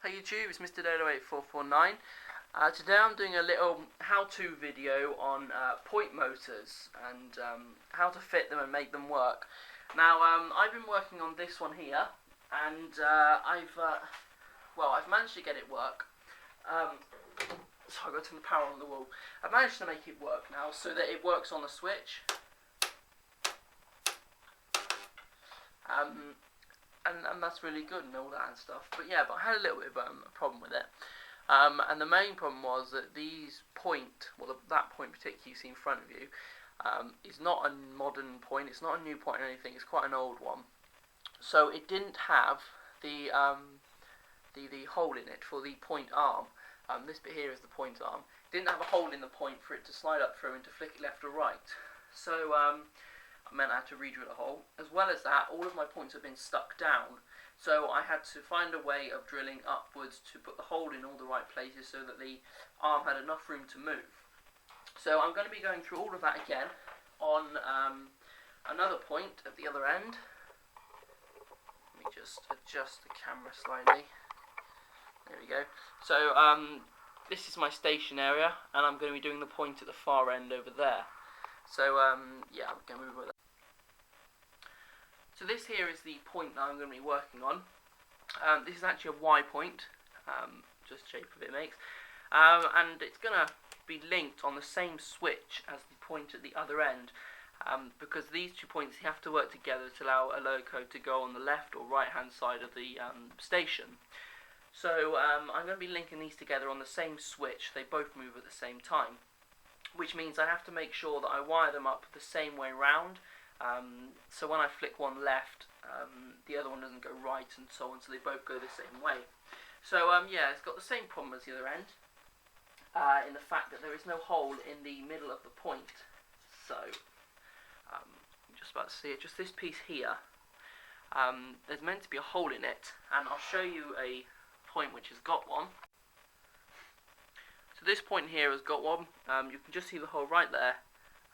Hey YouTube, it's Mr. Dodo8449. Today I'm doing a little how-to video on point motors and how to fit them and make them work. Now I've been working on this one here, and I've managed to get it work. So I've got to turn the power on the wall. I've managed to make it work now so that it works on the switch. And that's really good and all that and stuff. But I had a little bit of a problem with it. And the main problem was that that point particularly you see in front of you is not a modern point. It's not a new point or anything. It's quite an old one. So it didn't have the hole in it for the point arm. This bit here is the point arm. It didn't have a hole in the point for it to slide up through and to flick it left or right. So I meant I had to redrill a hole. As well as that, all of my points have been stuck down. So I had to find a way of drilling upwards to put the hole in all the right places so that the arm had enough room to move. So I'm going to be going through all of that again on another point at the other end. Let me just adjust the camera slightly. There we go. So this is my station area, and I'm going to be doing the point at the far end over there. So I'm going to move with that. So this here is the point that I'm going to be working on. This is actually a Y point, just the shape of it makes, and it's going to be linked on the same switch as the point at the other end, because these two points have to work together to allow a loco to go on the left or right hand side of the station. So I'm going to be linking these together on the same switch. They both move at the same time, which means I have to make sure that I wire them up the same way round. So when I flick one left, the other one doesn't go right, and so on, so they both go the same way. So it's got the same problem as the other end, in the fact that there is no hole in the middle of the point. So I'm just about to see it, just this piece here, there's meant to be a hole in it, and I'll show you a point which has got one. So this point here has got one. You can just see the hole right there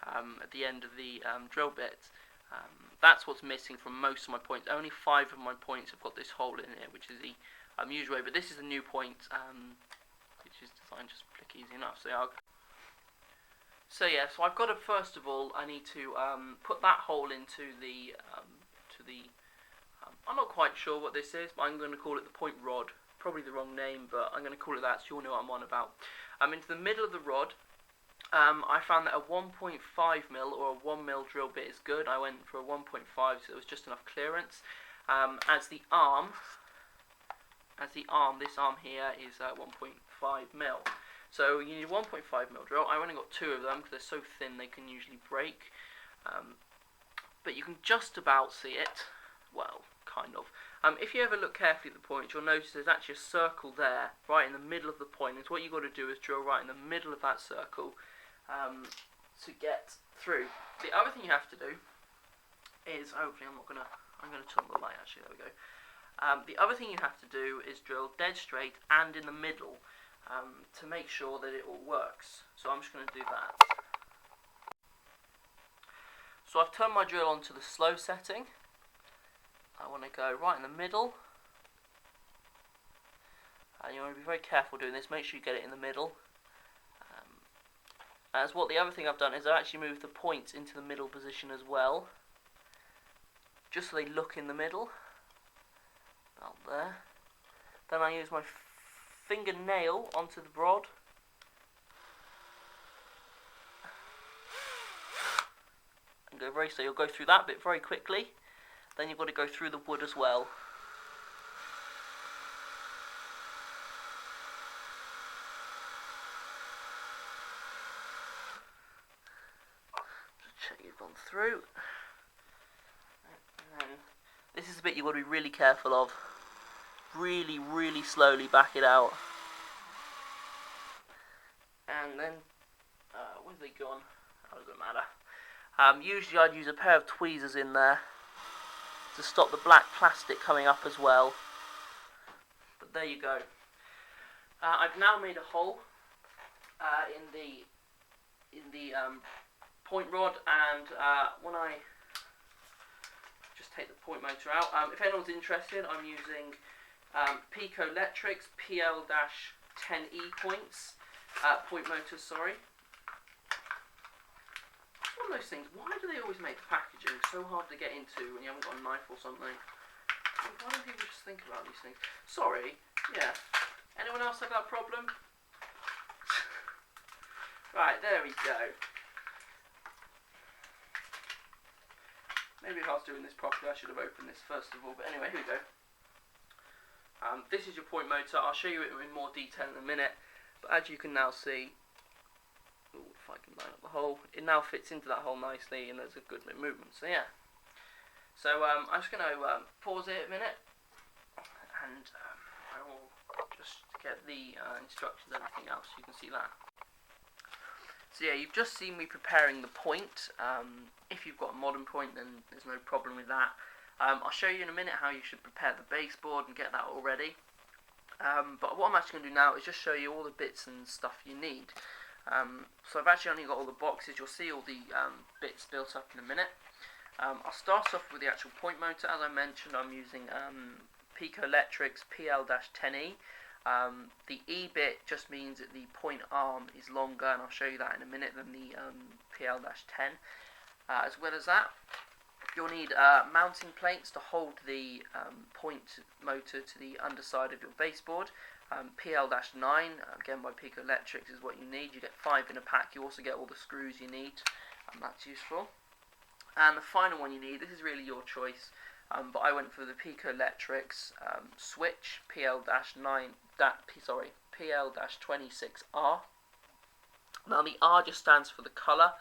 at the end of the drill bit. That's what's missing from most of my points. Only 5 of my points have got this hole in it, which is the usual way, but this is a new point, which is designed just flick easy enough. So I've got to, first of all, I need to put that hole into the I'm not quite sure what this is, but I'm going to call it the point rod. Probably the wrong name, but I'm going to call it that so you'll know what I'm on about. Into the middle of the rod, I found that a 1.5mm or a 1mm drill bit is good. I went for a 1.5, so it was just enough clearance. As the arm, this arm here is 1.5mm. So you need a 1.5mm drill. I only got 2 of them because they're so thin they can usually break. But you can just about see it. Well, kind of. If you ever look carefully at the point, you'll notice there's actually a circle there, right in the middle of the point. And what you've got to do is drill right in the middle of that circle to get through. The other thing you have to do is, hopefully I'm going to turn on the light actually, there we go. The other thing you have to do is drill dead straight and in the middle to make sure that it all works. So I'm just going to do that. So I've turned my drill onto the slow setting. I want to go right in the middle, and you want to be very careful doing this. Make sure you get it in the middle. The other thing I've done is I've actually moved the points into the middle position as well, just so they look in the middle. About there. Then I use my fingernail onto the rod. And go very slow. You'll go through that bit very quickly. Then you've got to go through the wood as well. Just check you've gone through. And then this is the bit you've got to be really careful of. Really, really slowly back it out. And then, where's they gone? That doesn't matter. Usually I'd use a pair of tweezers in there to stop the black plastic coming up as well. But there you go. I've now made a hole in the point rod, and when I just take the point motor out, if anyone's interested, I'm using Pico Electrics PL-10E points, point motors, sorry. It's one of those things, why do they always make the packaging so hard to get into when you haven't got a knife or something? Why don't people just think about these things? Sorry, yeah. Anyone else have that problem? Right, there we go. Maybe if I was doing this properly, I should have opened this first of all. But anyway, here we go. This is your point motor. I'll show you it in more detail in a minute. But as you can now see, ooh, if I can line up the hole, it now fits into that hole nicely, and there's a good bit of movement. So yeah. So I'm just going to pause it a minute, and I will just get the instructions and everything else. So you can see that. So yeah, you've just seen me preparing the point. If you've got a modern point, then there's no problem with that. I'll show you in a minute how you should prepare the baseboard and get that all ready. But what I'm actually going to do now is just show you all the bits and stuff you need. So I've actually only got all the boxes. You'll see all the bits built up in a minute. I'll start off with the actual point motor. As I mentioned, I'm using Pico Electrics PL-10E. The E bit just means that the point arm is longer, and I'll show you that in a minute, than the PL-10. As well as that, you'll need mounting plates to hold the point motor to the underside of your baseboard. PL-9, again by Pico Electrics, is what you need. You get 5 in a pack. You also get all the screws you need, and that's useful. And the final one you need, this is really your choice, but I went for the Pico Electrics switch PL-26R. Now the R just stands for the colour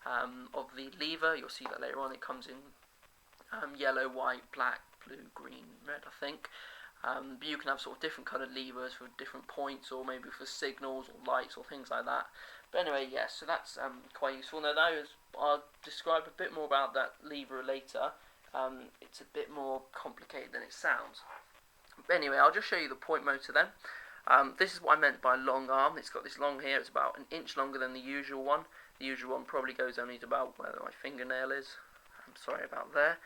of the lever. You'll see that later on. It comes in yellow, white, black, blue, green, red, I think. But you can have sort of different coloured levers for different points, or maybe for signals or lights or things like that. But anyway, yes, so that's quite useful. Now I'll describe a bit more about that lever later. It's a bit more complicated than it sounds. But anyway, I'll just show you the point motor then. This is what I meant by long arm. It's got this long here. It's about an inch longer than the usual one. The usual one probably goes only to about where my fingernail is. I'm sorry about there.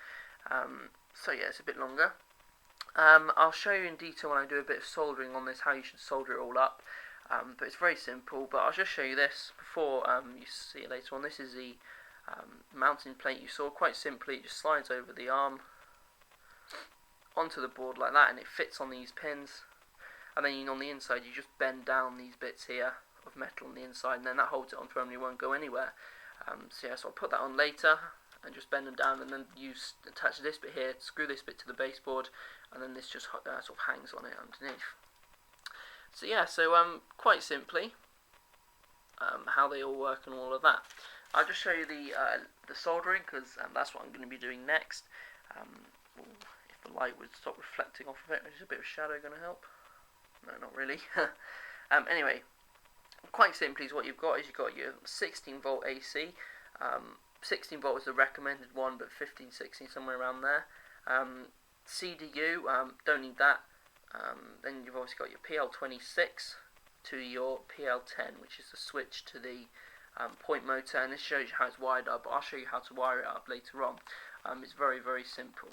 So yeah, it's a bit longer. I'll show you in detail when I do a bit of soldering on this how you should solder it all up. But it's very simple. But I'll just show you this before you see it later on. This is the mounting plate you saw. Quite simply, it just slides over the arm onto the board like that, and it fits on these pins. And then on the inside, you just bend down these bits here of metal on the inside, and then that holds it on firmly, won't go anywhere. So yeah, so I'll put that on later and just bend them down, and then you attach this bit here, screw this bit to the baseboard, and then this just sort of hangs on it underneath. So yeah, so quite simply, how they all work and all of that. I'll just show you the soldering, because that's what I'm going to be doing next. If the light would stop reflecting off of it, is a bit of shadow going to help? No, not really. Anyway, quite simply, is what you've got your 16 volt AC. 16 volt is the recommended one, but 15, 16, somewhere around there. CDU, don't need that. Then you've obviously got your PL-26 to your PL-10, which is the switch to the point motor, and this shows you how it's wired up, but I'll show you how to wire it up later on. It's very, very simple.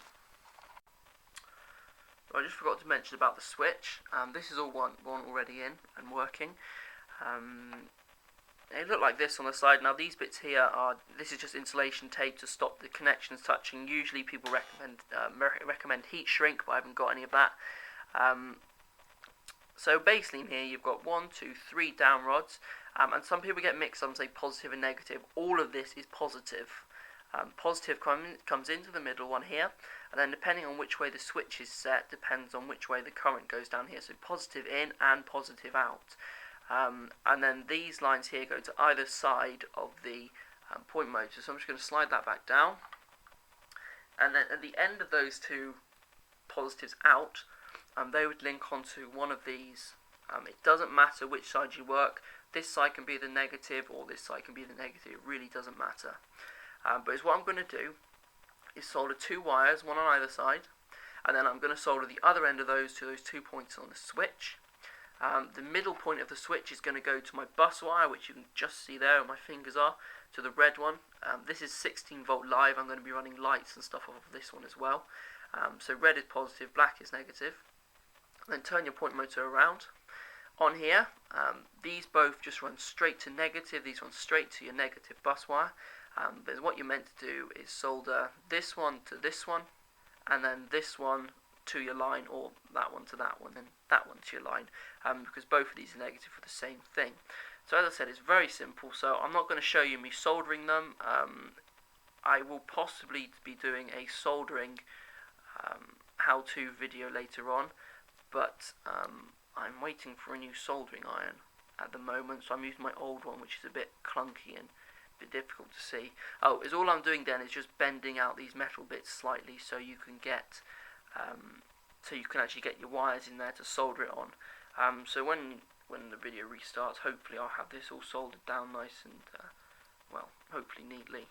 I just forgot to mention about the switch. This is all one already in and working. They look like this on the side. Now these bits here this is just insulation tape to stop the connections touching. Usually people recommend heat shrink, but I haven't got any of that. So basically in here you've got 1, 2, 3 down rods, and some people get mixed up and say positive and negative. All of this is positive. Positive comes into the middle one here, and then depending on which way the switch is set depends on which way the current goes down here. So positive in and positive out. And then these lines here go to either side of the point motor. So I'm just going to slide that back down, and then at the end of those two positives out, they would link onto one of these. It doesn't matter which side you work. This side can be the negative, or this side can be the negative. It really doesn't matter. But what I'm going to do is solder 2 wires, one on either side, and then I'm going to solder the other end of those to those 2 points on the switch. The middle point of the switch is going to go to my bus wire, which you can just see there where my fingers are, to the red one. This is 16 volt live. I'm going to be running lights and stuff off of this one as well. So red is positive, black is negative. Then turn your point motor around. On here, these both just run straight to negative, these run straight to your negative bus wire. But what you're meant to do is solder this one to this one, and then this one to your line, or that one to that one, and that one to your line, because both of these are negative for the same thing. So as I said, it's very simple, so I'm not going to show you me soldering them. I will possibly be doing a soldering how-to video later on, but I'm waiting for a new soldering iron at the moment, so I'm using my old one, which is a bit clunky and a bit difficult to see. Oh, is all I'm doing then is just bending out these metal bits slightly so you can get, actually get your wires in there to solder it on. So when the video restarts, hopefully I'll have this all soldered down nice and, well, hopefully neatly.